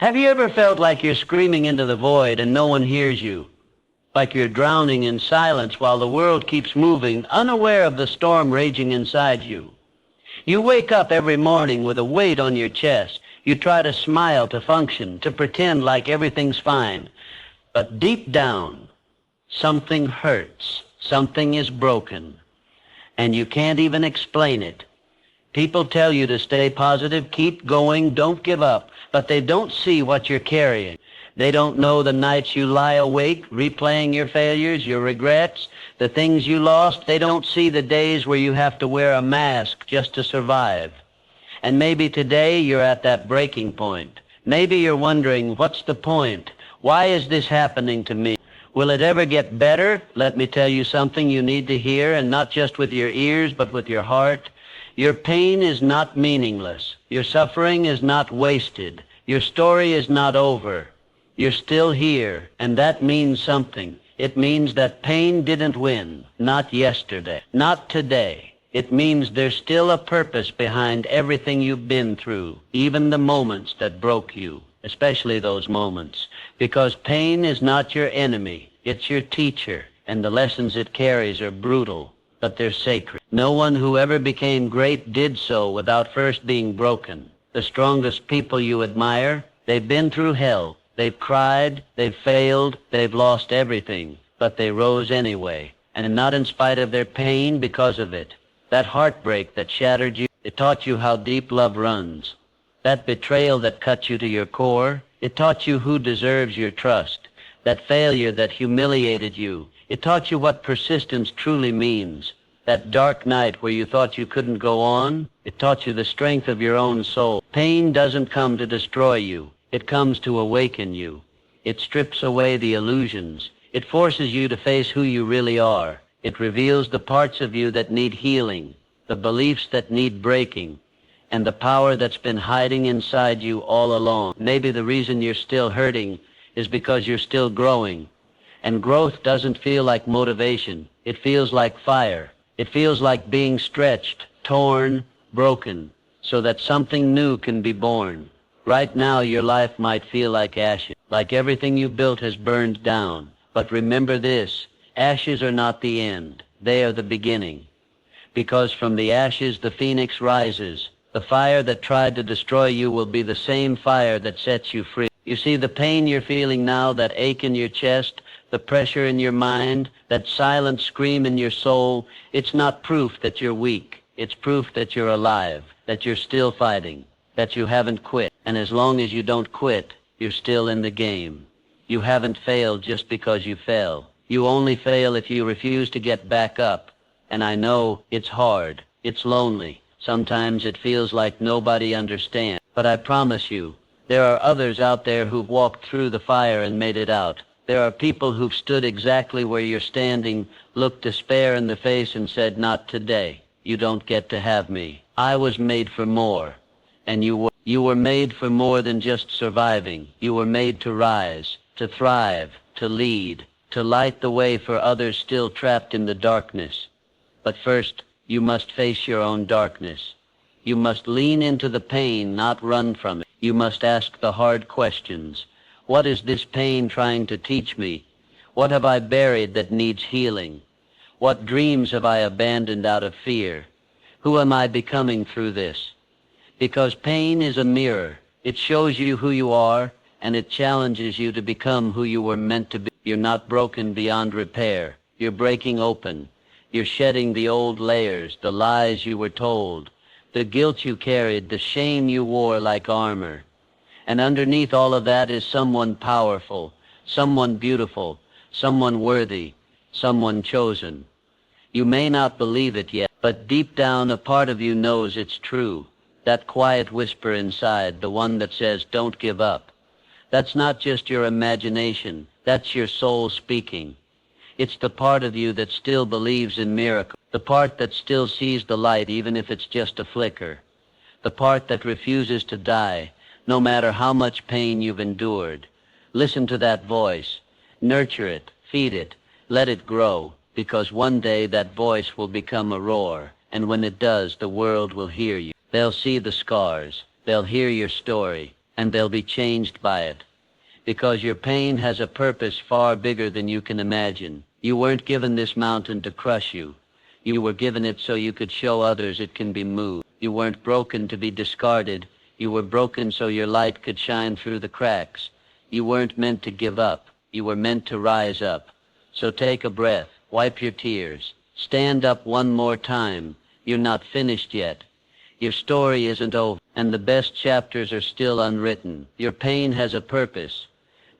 Have you ever felt like you're screaming into the void and no one hears you? Like you're drowning in silence while the world keeps moving, unaware of the storm raging inside you? You wake up every morning with a weight on your chest. You try to smile, to function, to pretend like everything's fine. But deep down, something hurts. Something is broken. And you can't even explain it. People tell you to stay positive, keep going, don't give up, but they don't see what you're carrying. They don't know the nights you lie awake, replaying your failures, your regrets, the things you lost. They don't see the days where you have to wear a mask just to survive. And maybe today you're at that breaking point. Maybe you're wondering, what's the point? Why is this happening to me? Will it ever get better? Let me tell you something you need to hear, and not just with your ears, but with your heart. Your pain is not meaningless. Your suffering is not wasted. Your story is not over. You're still here, and that means something. It means that pain didn't win. Not yesterday. Not today. It means there's still a purpose behind everything you've been through, even the moments that broke you, especially those moments. Because pain is not your enemy. It's your teacher, and the lessons it carries are brutal, but they're sacred. No one who ever became great did so without first being broken. The strongest people you admire, they've been through hell. They've cried, they've failed, they've lost everything, but they rose anyway, and not in spite of their pain, because of it. That heartbreak that shattered you, it taught you how deep love runs. That betrayal that cut you to your core, it taught you who deserves your trust. That failure that humiliated you, it taught you what persistence truly means. That dark night where you thought you couldn't go on, it taught you the strength of your own soul. Pain doesn't come to destroy you. It comes to awaken you. It strips away the illusions. It forces you to face who you really are. It reveals the parts of you that need healing, the beliefs that need breaking, and the power that's been hiding inside you all along. Maybe the reason you're still hurting is because you're still growing. And growth doesn't feel like motivation. It feels like fire. It feels like being stretched, torn, broken, so that something new can be born. Right now, your life might feel like ashes, like everything you built has burned down. But remember this, ashes are not the end. They are the beginning. Because from the ashes, the phoenix rises. The fire that tried to destroy you will be the same fire that sets you free. You see, the pain you're feeling now, that ache in your chest, the pressure in your mind, that silent scream in your soul, it's not proof that you're weak. It's proof that you're alive, that you're still fighting, that you haven't quit. And as long as you don't quit, you're still in the game. You haven't failed just because you fell. You only fail if you refuse to get back up. And I know it's hard. It's lonely. Sometimes it feels like nobody understands. But I promise you, there are others out there who've walked through the fire and made it out. There are people who've stood exactly where you're standing, looked despair in the face and said, "Not today. You don't get to have me. I was made for more." And you were made for more than just surviving. You were made to rise, to thrive, to lead, to light the way for others still trapped in the darkness. But first, you must face your own darkness. You must lean into the pain, not run from it. You must ask the hard questions. What is this pain trying to teach me? What have I buried that needs healing? What dreams have I abandoned out of fear? Who am I becoming through this? Because pain is a mirror. It shows you who you are, and it challenges you to become who you were meant to be. You're not broken beyond repair. You're breaking open. You're shedding the old layers, the lies you were told, the guilt you carried, the shame you wore like armor. And underneath all of that is someone powerful, someone beautiful, someone worthy, someone chosen. You may not believe it yet, but deep down a part of you knows it's true. That quiet whisper inside, the one that says, "Don't give up." That's not just your imagination. That's your soul speaking. It's the part of you that still believes in miracles, the part that still sees the light even if it's just a flicker, the part that refuses to die, no matter how much pain you've endured. Listen to that voice. Nurture it, feed it, let it grow, because one day that voice will become a roar, and when it does, the world will hear you. They'll see the scars. They'll hear your story. and they'll be changed by it. Because your pain has a purpose far bigger than you can imagine. You weren't given this mountain to crush you. You were given it so you could show others it can be moved. You weren't broken to be discarded. You were broken so your light could shine through the cracks. You weren't meant to give up. You were meant to rise up. So take a breath, wipe your tears, stand up one more time. You're not finished yet. Your story isn't over, and the best chapters are still unwritten. Your pain has a purpose.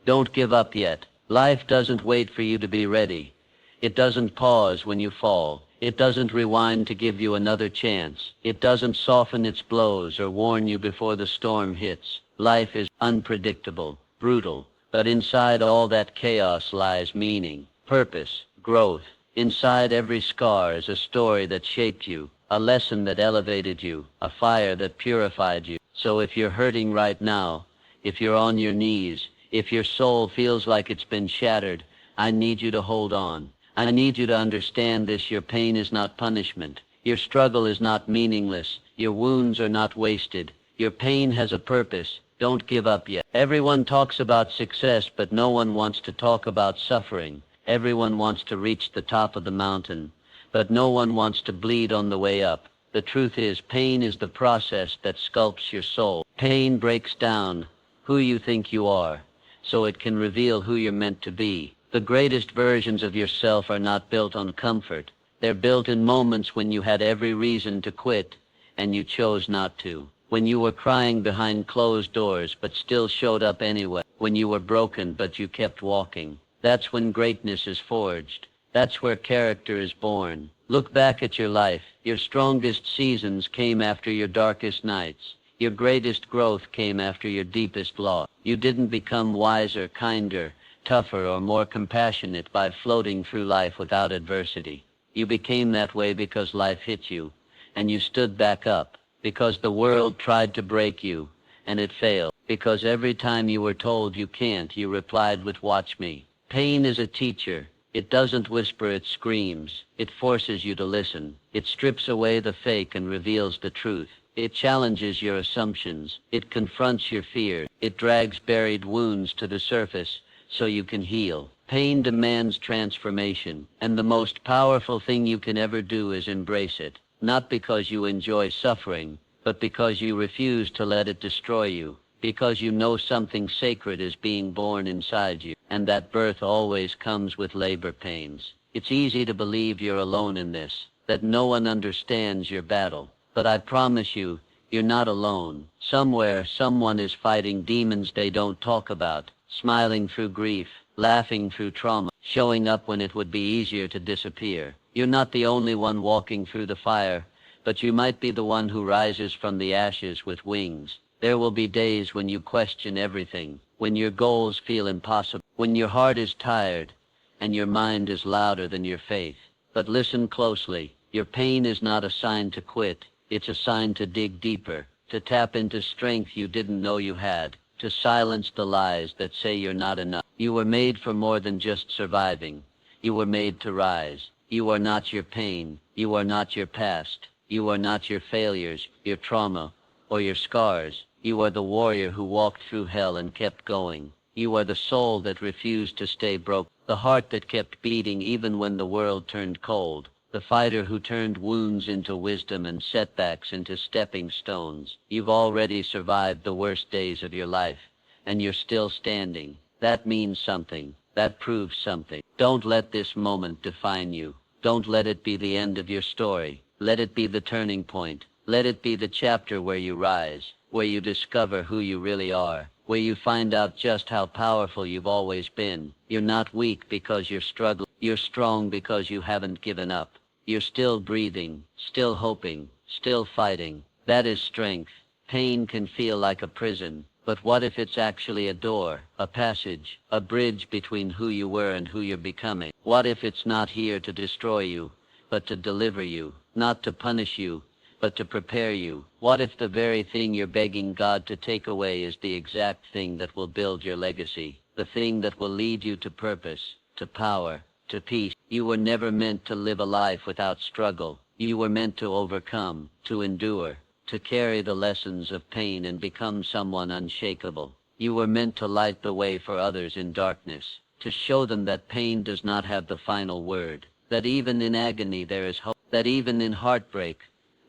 Don't give up yet. Life doesn't wait for you to be ready. It doesn't pause when you fall. It doesn't rewind to give you another chance. It doesn't soften its blows or warn you before the storm hits. Life is unpredictable, brutal, but inside all that chaos lies meaning, purpose, growth. Inside every scar is a story that shaped you, a lesson that elevated you, a fire that purified you. So if you're hurting right now, if you're on your knees, if your soul feels like it's been shattered, I need you to hold on. I need you to understand this. Your pain is not punishment. Your struggle is not meaningless. Your wounds are not wasted. Your pain has a purpose. Don't give up yet. Everyone talks about success, but no one wants to talk about suffering. Everyone wants to reach the top of the mountain, but no one wants to bleed on the way up. The truth is, pain is the process that sculpts your soul. Pain breaks down who you think you are, so it can reveal who you're meant to be. The greatest versions of yourself are not built on comfort. They're built in moments when you had every reason to quit, and you chose not to. When you were crying behind closed doors, but still showed up anyway. When you were broken, but you kept walking. That's when greatness is forged. That's where character is born. Look back at your life. Your strongest seasons came after your darkest nights. Your greatest growth came after your deepest loss. You didn't become wiser, kinder, tougher, or more compassionate by floating through life without adversity. You became that way because life hit you, and you stood back up. Because the world tried to break you, and it failed. Because every time you were told you can't, you replied with "watch me." Pain is a teacher. It doesn't whisper, it screams. It forces you to listen. It strips away the fake and reveals the truth. It challenges your assumptions. It confronts your fear. It drags buried wounds to the surface so you can heal. Pain demands transformation, and the most powerful thing you can ever do is embrace it. Not because you enjoy suffering, but because you refuse to let it destroy you. Because you know something sacred is being born inside you, and that birth always comes with labor pains. It's easy to believe you're alone in this, that no one understands your battle. But I promise you, you're not alone. Somewhere, someone is fighting demons they don't talk about, smiling through grief, laughing through trauma, showing up when it would be easier to disappear. You're not the only one walking through the fire, but you might be the one who rises from the ashes with wings. There will be days when you question everything, when your goals feel impossible, when your heart is tired, and your mind is louder than your faith. But listen closely. Your pain is not a sign to quit. It's a sign to dig deeper, to tap into strength you didn't know you had, to silence the lies that say you're not enough. You were made for more than just surviving. You were made to rise. You are not your pain. You are not your past. You are not your failures, your trauma, or your scars. You are the warrior who walked through hell and kept going. You are the soul that refused to stay broke, the heart that kept beating even when the world turned cold, the fighter who turned wounds into wisdom and setbacks into stepping stones. You've already survived the worst days of your life, and you're still standing. That means something. That proves something. Don't let this moment define you. Don't let it be the end of your story. Let it be the turning point. Let it be the chapter where you rise, where you discover who you really are, where you find out just how powerful you've always been. You're not weak because you're struggling. You're strong because you haven't given up. You're still breathing, still hoping, still fighting. That is strength. Pain can feel like a prison, but what if it's actually a door, a passage, a bridge between who you were and who you're becoming? What if it's not here to destroy you, but to deliver you, not to punish you, but to prepare you? What if the very thing you're begging God to take away is the exact thing that will build your legacy, the thing that will lead you to purpose, to power, to peace? You were never meant to live a life without struggle. You were meant to overcome, to endure, to carry the lessons of pain and become someone unshakable. You were meant to light the way for others in darkness, to show them that pain does not have the final word, that even in agony there is hope, that even in heartbreak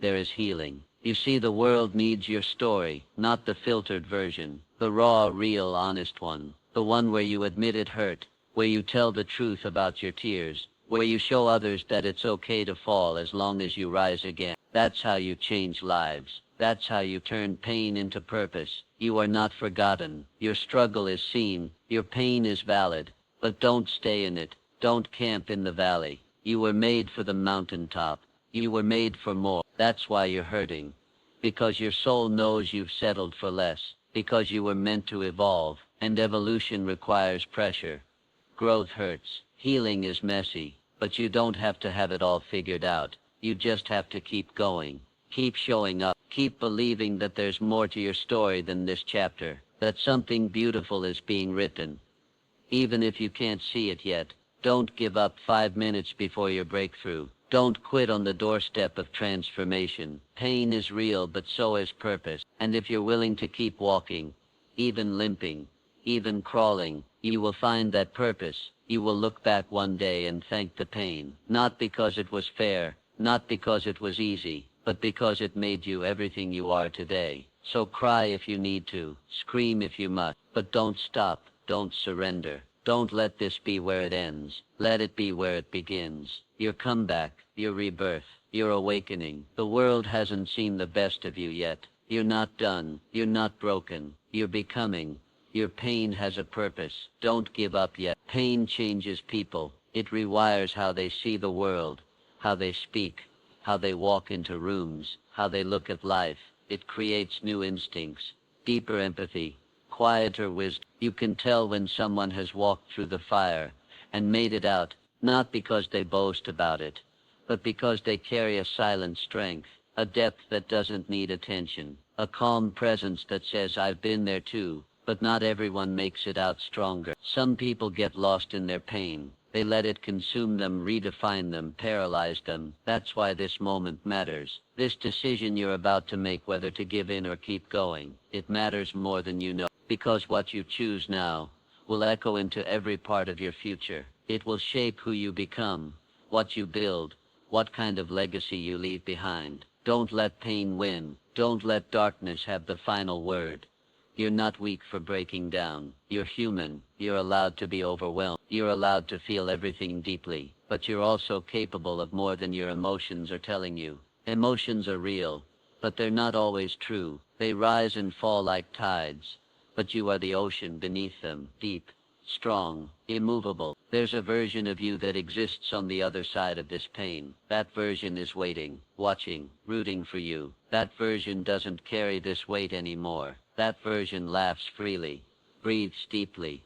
there is healing. You see, the world needs your story, not the filtered version, the raw, real, honest one, the one where you admit it hurt, where you tell the truth about your tears, where you show others that it's okay to fall as long as you rise again. That's how you change lives. That's how you turn pain into purpose. You are not forgotten. Your struggle is seen. Your pain is valid. But don't stay in it. Don't camp in the valley. You were made for the mountaintop. You were made for more. That's why you're hurting. Because your soul knows you've settled for less. Because you were meant to evolve. And evolution requires pressure. Growth hurts. Healing is messy. But you don't have to have it all figured out. You just have to keep going. Keep showing up. Keep believing that there's more to your story than this chapter. That something beautiful is being written. Even if you can't see it yet, don't give up 5 minutes before your breakthrough. Don't quit on the doorstep of transformation. Pain is real, but so is purpose. And if you're willing to keep walking, even limping, even crawling, you will find that purpose. You will look back one day and thank the pain. Not because it was fair, not because it was easy, but because it made you everything you are today. So cry if you need to, scream if you must, but don't stop, don't surrender. Don't let this be where it ends. Let it be where it begins. Your comeback, your rebirth, your awakening. The world hasn't seen the best of you yet. You're not done. You're not broken. You're becoming. Your pain has a purpose. Don't give up yet. Pain changes people. It rewires how they see the world, how they speak, how they walk into rooms, how they look at life. It creates new instincts, deeper empathy, quieter wisdom. You can tell when someone has walked through the fire and made it out, not because they boast about it, but because they carry a silent strength, a depth that doesn't need attention, a calm presence that says, I've been there too. But not everyone makes it out stronger. Some people get lost in their pain. They let it consume them, redefine them, paralyze them. That's why this moment matters. This decision you're about to make, whether to give in or keep going, it matters more than you know. Because what you choose now will echo into every part of your future. It will shape who you become, what you build, what kind of legacy you leave behind. Don't let pain win. Don't let darkness have the final word. You're not weak for breaking down. You're human. You're allowed to be overwhelmed. You're allowed to feel everything deeply. But you're also capable of more than your emotions are telling you. Emotions are real, but they're not always true. They rise and fall like tides. But you are the ocean beneath them, deep, strong, immovable. There's a version of you that exists on the other side of this pain. That version is waiting, watching, rooting for you. That version doesn't carry this weight anymore. That version laughs freely, breathes deeply,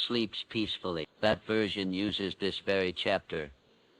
sleeps peacefully. That version uses this very chapter,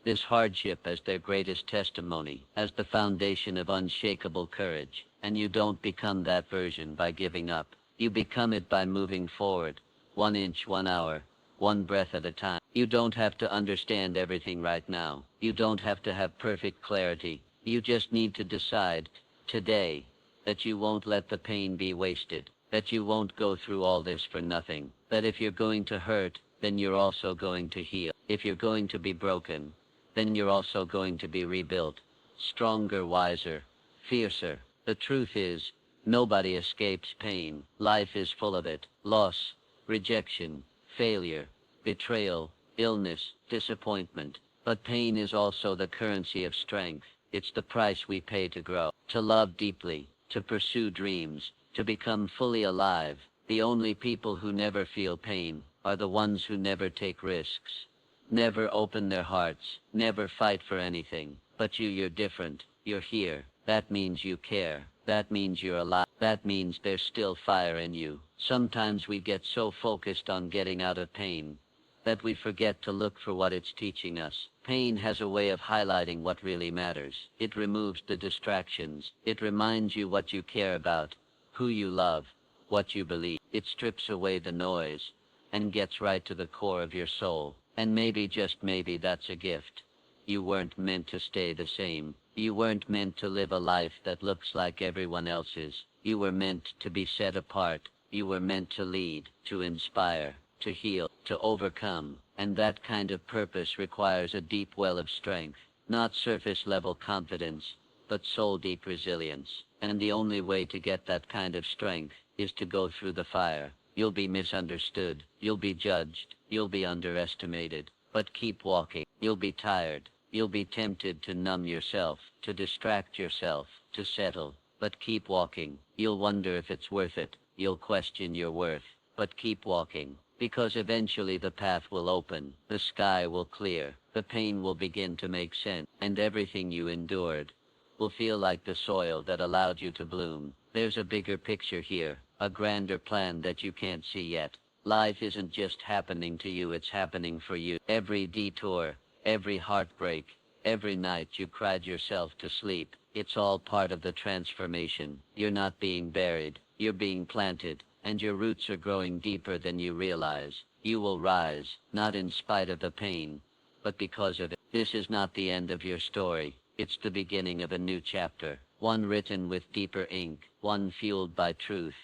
this hardship, as their greatest testimony, as the foundation of unshakable courage. And you don't become that version by giving up. You become it by moving forward, 1 inch, 1 hour, 1 breath at a time. You don't have to understand everything right now. You don't have to have perfect clarity. You just need to decide, today, that you won't let the pain be wasted, that you won't go through all this for nothing, that if you're going to hurt, then you're also going to heal. If you're going to be broken, then you're also going to be rebuilt, stronger, wiser, fiercer. The truth is, nobody escapes pain. Life is full of it. Loss, rejection, failure, betrayal, illness, disappointment. But pain is also the currency of strength. It's the price we pay to grow, to love deeply, to pursue dreams, to become fully alive. The only people who never feel pain are the ones who never take risks, never open their hearts, never fight for anything. But you're different. You're here. That means you care. That means you're alive. That means there's still fire in you. Sometimes we get so focused on getting out of pain that we forget to look for what it's teaching us. Pain has a way of highlighting what really matters. It removes the distractions. It reminds you what you care about, who you love, what you believe. It strips away the noise and gets right to the core of your soul. And maybe, just maybe, that's a gift. You weren't meant to stay the same. You weren't meant to live a life that looks like everyone else's. You were meant to be set apart. You were meant to lead, to inspire, to heal, to overcome. And that kind of purpose requires a deep well of strength. Not surface-level confidence, but soul-deep resilience. And the only way to get that kind of strength is to go through the fire. You'll be misunderstood. You'll be judged. You'll be underestimated. But keep walking. You'll be tired. You'll be tempted to numb yourself, to distract yourself, to settle. But keep walking. You'll wonder if it's worth it. You'll question your worth. But keep walking. Because eventually the path will open. The sky will clear. The pain will begin to make sense. And everything you endured will feel like the soil that allowed you to bloom. There's a bigger picture here. A grander plan that you can't see yet. Life isn't just happening to you, it's happening for you. Every detour, every heartbreak, every night you cried yourself to sleep, it's all part of the transformation. You're not being buried, you're being planted, and your roots are growing deeper than you realize. You will rise, not in spite of the pain, but because of it. This is not the end of your story. It's the beginning of a new chapter. One written with deeper ink, one fueled by truth,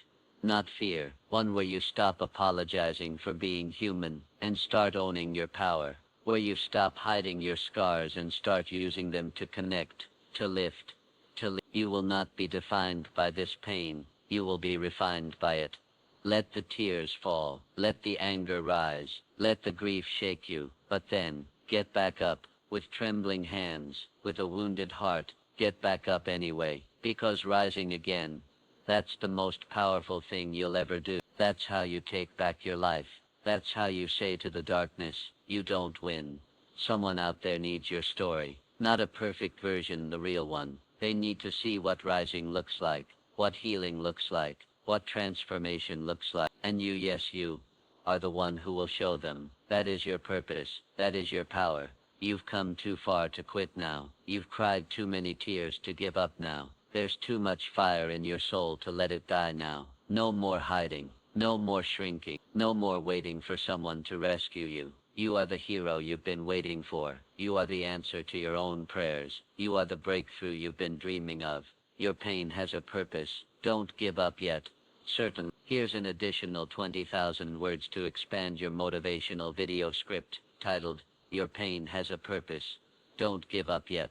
not fear. One where you stop apologizing for being human and start owning your power. Where you stop hiding your scars and start using them to connect, to lift, to live. You will not be defined by this pain. You will be refined by it. Let the tears fall. Let the anger rise. Let the grief shake you. But then, get back up. With trembling hands, with a wounded heart, get back up anyway. Because rising again, that's the most powerful thing you'll ever do. That's how you take back your life. That's how you say to the darkness, you don't win. Someone out there needs your story. Not a perfect version, the real one. They need to see what rising looks like, what healing looks like, what transformation looks like. And you, yes you, are the one who will show them. That is your purpose. That is your power. You've come too far to quit now. You've cried too many tears to give up now. There's too much fire in your soul to let it die now. No more hiding. No more shrinking. No more waiting for someone to rescue you. You are the hero you've been waiting for. You are the answer to your own prayers. You are the breakthrough you've been dreaming of. Your pain has a purpose. Don't give up yet. Certain. Here's an additional 20,000 words to expand your motivational video script, titled, Your Pain Has a Purpose. Don't give up yet.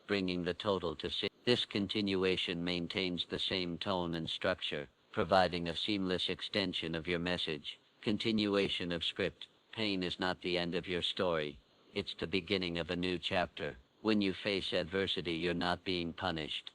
Bringing the total to 6. This continuation maintains the same tone and structure, providing a seamless extension of your message. Continuation of script. Pain is not the end of your story. It's the beginning of a new chapter. When you face adversity, you're not being punished.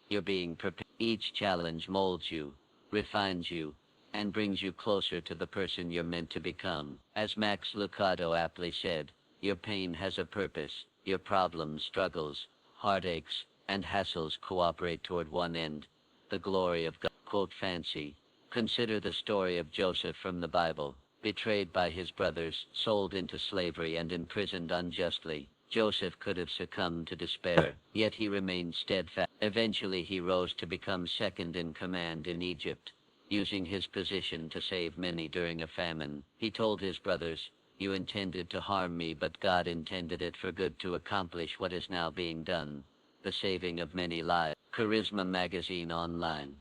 You're being prepared. Each challenge molds you, refines you, and brings you closer to the person you're meant to become. As Max Lucado aptly said, your pain has a purpose. Your problems, struggles, heartaches, and hassles cooperate toward one end, the glory of God. Quote fancy. Consider the story of Joseph from the Bible. Betrayed by his brothers, sold into slavery and imprisoned unjustly, Joseph could have succumbed to despair, yet he remained steadfast. Eventually he rose to become second in command in Egypt, using his position to save many during a famine. He told his brothers, "You intended to harm me, but God intended it for good to accomplish what is now being done, the saving of many lives." Charisma Magazine Online.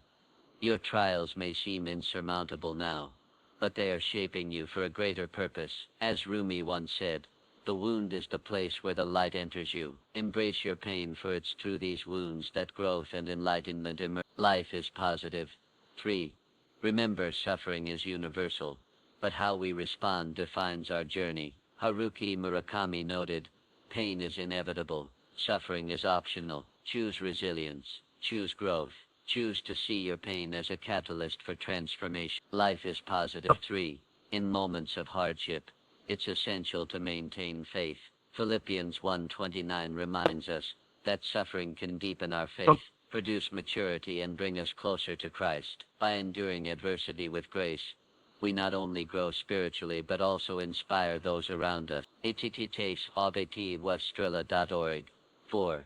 Your trials may seem insurmountable now, but they are shaping you for a greater purpose. As Rumi once said, the wound is the place where the light enters you. Embrace your pain, for it's through these wounds that growth and enlightenment emerge. Life is positive. 3. Remember, suffering is universal, but how we respond defines our journey. Haruki Murakami noted, pain is inevitable, suffering is optional. Choose resilience. Choose growth. Choose to see your pain as a catalyst for transformation. Life is positive. 3. In moments of hardship, it's essential to maintain faith. Philippians 1:29 reminds us that suffering can deepen our faith, produce maturity, and bring us closer to Christ. By enduring adversity with grace, we not only grow spiritually but also inspire those around us. atttasovetiwestrilla.org. 4.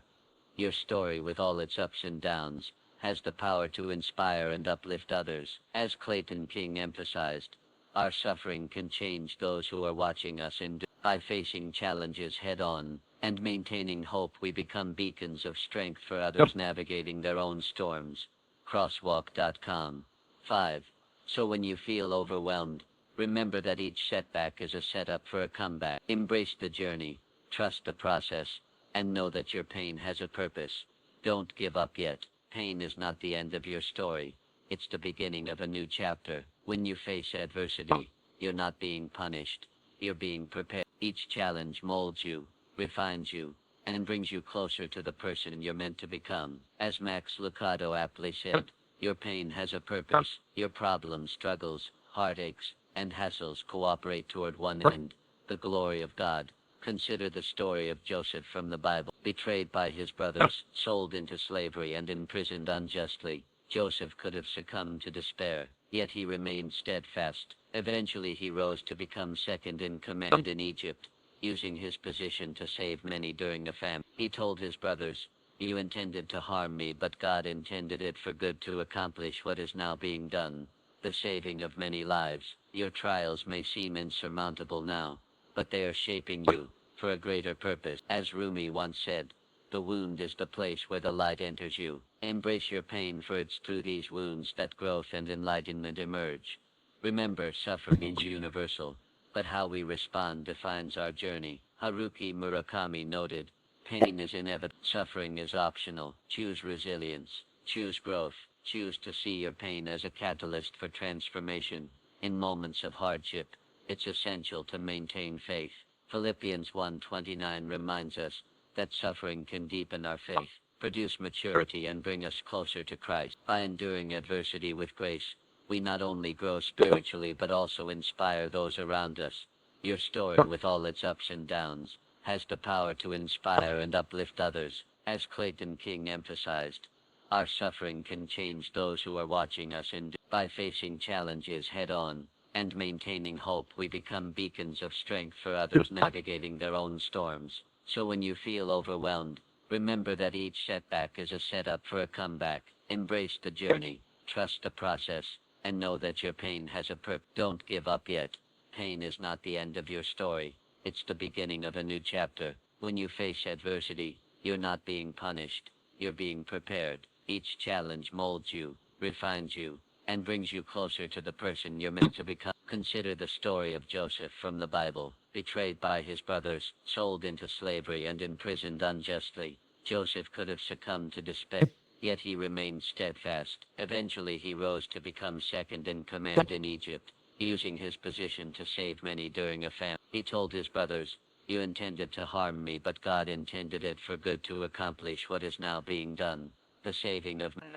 Your story, with all its ups and downs, has the power to inspire and uplift others. As Clayton King emphasized, our suffering can change those who are watching us by facing challenges head-on and maintaining hope, we become beacons of strength for others navigating their own storms. Crosswalk.com. 5. So when you feel overwhelmed, remember that each setback is a setup for a comeback. Embrace the journey, trust the process, and know that your pain has a purpose. Don't give up yet. Pain is not the end of your story. It's the beginning of a new chapter. When you face adversity, you're not being punished. You're being prepared. Each challenge molds you, refines you, and brings you closer to the person you're meant to become. As Max Lucado aptly said, your pain has a purpose. Your problems, struggles, heartaches, and hassles cooperate toward one end, the glory of God. Consider the story of Joseph from the Bible. Betrayed by his brothers, sold into slavery, and imprisoned unjustly, Joseph could have succumbed to despair, yet he remained steadfast. Eventually he rose to become second in command in Egypt, using his position to save many during a famine. He told his brothers, "You intended to harm me, but God intended it for good to accomplish what is now being done, the saving of many lives." Your trials may seem insurmountable now, but they are shaping you for a greater purpose. As Rumi once said, "The wound is the place where the light enters you." Embrace your pain, for it's through these wounds that growth and enlightenment emerge. Remember, suffering is universal, but how we respond defines our journey. Haruki Murakami noted, "Pain is inevitable. Suffering is optional. Choose resilience. Choose growth. Choose to see your pain as a catalyst for transformation. In moments of hardship, it's essential to maintain faith." Philippians 1:29 reminds us that suffering can deepen our faith, produce maturity, and bring us closer to Christ. By enduring adversity with grace, we not only grow spiritually but also inspire those around us. Your story, with all its ups and downs, has the power to inspire and uplift others. As Clayton King emphasized, our suffering can change those who are watching us, and by facing challenges head-on and maintaining hope, we become beacons of strength for others navigating their own storms. So when you feel overwhelmed, remember that each setback is a setup for a comeback. Embrace the journey, trust the process, and know that your pain has a purpose. Don't give up yet. Pain is not the end of your story. It's the beginning of a new chapter. When you face adversity, you're not being punished. You're being prepared. Each challenge molds you, refines you, and brings you closer to the person you're meant to become. Consider the story of Joseph from the Bible. Betrayed by his brothers, sold into slavery, and imprisoned unjustly, Joseph could have succumbed to despair, yet he remained steadfast. Eventually he rose to become second in command in Egypt, using his position to save many during a famine. He told his brothers, "You intended to harm me, but God intended it for good to accomplish what is now being done, the saving of many."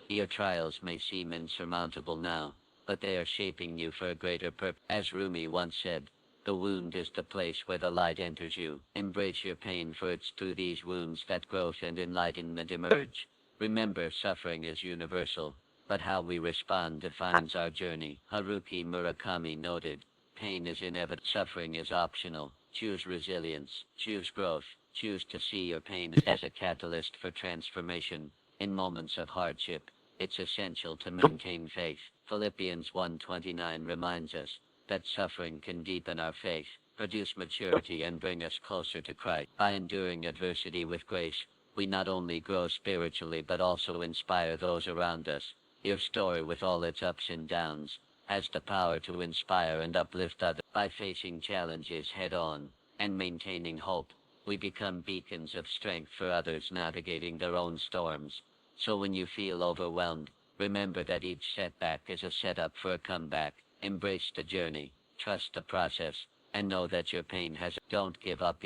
Your trials may seem insurmountable now, but they are shaping you for a greater purpose. As Rumi once said, "The wound is the place where the light enters you." Embrace your pain, for it's through these wounds that growth and enlightenment emerge. Remember, suffering is universal, but how we respond defines our journey. Haruki Murakami noted, "Pain is inevitable. Suffering is optional. Choose resilience. Choose growth. Choose to see your pain as a catalyst for transformation. In moments of hardship, it's essential to maintain faith." Philippians 1:29 reminds us that suffering can deepen our faith, produce maturity, and bring us closer to Christ. By enduring adversity with grace, we not only grow spiritually but also inspire those around us. Your story, with all its ups and downs, has the power to inspire and uplift others. By facing challenges head-on and maintaining hope, we become beacons of strength for others navigating their own storms. So when you feel overwhelmed, remember that each setback is a setup for a comeback. Embrace the journey, trust the process, and know that your pain has. Don't give up.